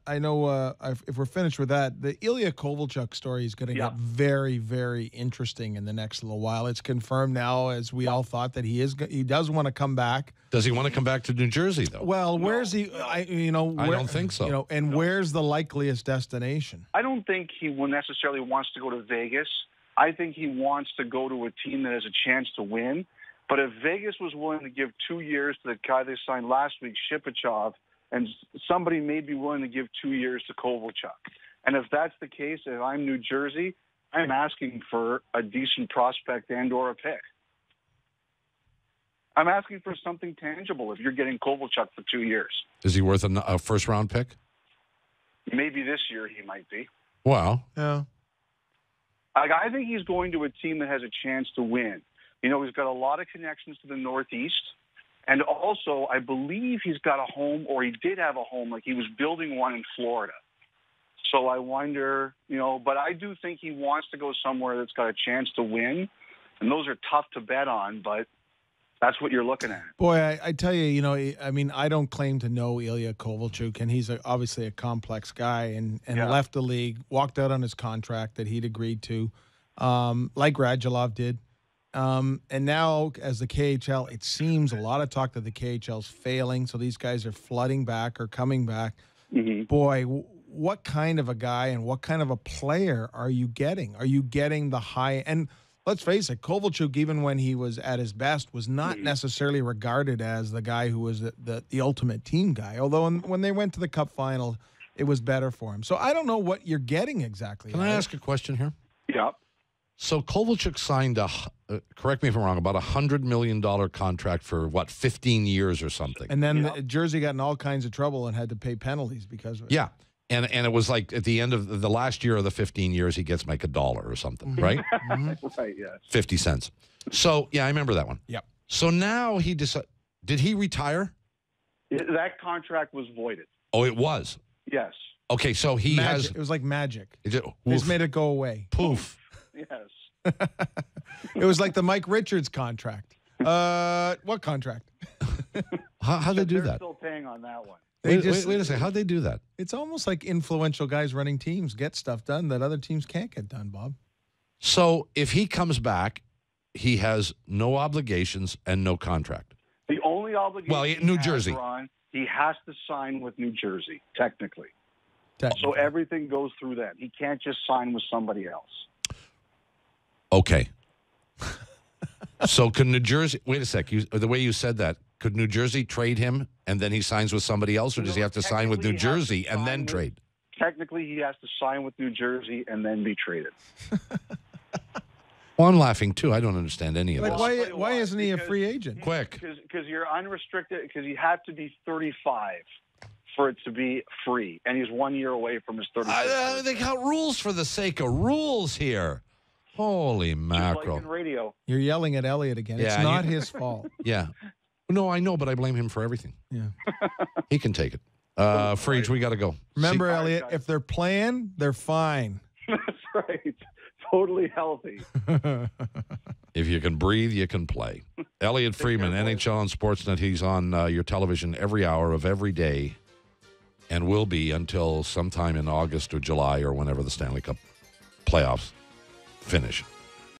I know if we're finished with that, the Ilya Kovalchuk story is going to get very, very interesting in the next little while. It's confirmed now, as we all thought, that he does want to come back. Does he want to come back to New Jersey, though? Well, where's he? I don't think so. Where's the likeliest destination? I don't think he necessarily wants to go to Vegas. I think he wants to go to a team that has a chance to win. But if Vegas was willing to give 2 years to the guy they signed last week, Shipachyov, and somebody may be willing to give 2 years to Kovalchuk. And if that's the case, if I'm New Jersey, I'm asking for a decent prospect and or a pick. I'm asking for something tangible if you're getting Kovalchuk for 2 years. Is he worth a first-round pick? Maybe this year he might be. Wow. Yeah. I think he's going to a team that has a chance to win. He's got a lot of connections to the Northeast. And also, I believe he's got a home, or he did have a home, like he was building one in Florida. So I wonder, but I do think he wants to go somewhere that's got a chance to win. And those are tough to bet on, but that's what you're looking at. Boy, I tell you, I don't claim to know Ilya Kovalchuk, and he's obviously a complex guy, and left the league, walked out on his contract that he'd agreed to, like Radulov did. And now, as the KHL, it seems a lot of talk that the KHL's failing, so these guys are flooding back or coming back. Mm-hmm. Boy, what kind of a guy and what kind of a player are you getting? Are you getting the high? And let's face it, Kovalchuk, even when he was at his best, was not necessarily regarded as the guy who was the ultimate team guy. Although when they went to the Cup final, it was better for him. So I don't know what you're getting exactly. Can I ask a question here? Yeah. So Kovalchuk signed correct me if I'm wrong, about $100 million contract for, 15 years or something. And then Jersey got in all kinds of trouble and had to pay penalties because of it. Yeah. And it was like at the end of the last year of the 15 years, he gets like $1 or something, right? Right, yes. 50 cents. So, yeah, I remember that one. Yep. So now did he retire? That contract was voided. Oh, it was? Yes. Okay, so he It was like magic. They just made it go away. Poof. Yes. It was like the Mike Richards contract. What contract? How'd they do They're that? still paying on that one. Wait a second. How'd they do that? It's almost like influential guys running teams get stuff done that other teams can't get done, Bob. So if he comes back, he has no obligations and no contract. The only obligation New Jersey. Ron, he has to sign with New Jersey, technically. So everything goes through them. He can't just sign with somebody else. Okay. So could New Jersey – wait a sec. The way you said that, could New Jersey trade him and then he signs with somebody else, or does he have to sign with New Jersey and then trade? Technically, he has to sign with New Jersey and then be traded. Well, I'm laughing, too. I don't understand any of this. Why isn't he a free agent? Quick. Because you're unrestricted, because you have to be 35 for it to be free, and he's 1 year away from his 35. They got rules for the sake of rules here. Holy mackerel. Like in radio. You're yelling at Elliott again. Yeah, it's not his fault. Yeah. No, I know, but I blame him for everything. Yeah. He can take it. Freege, we got to go. Remember, Elliott, if they're playing, they're fine. That's right. Totally healthy. If you can breathe, you can play. Elliott Friedman, NHL on Sportsnet. He's on your television every hour of every day and will be until sometime in August or July or whenever the Stanley Cup playoffs finish.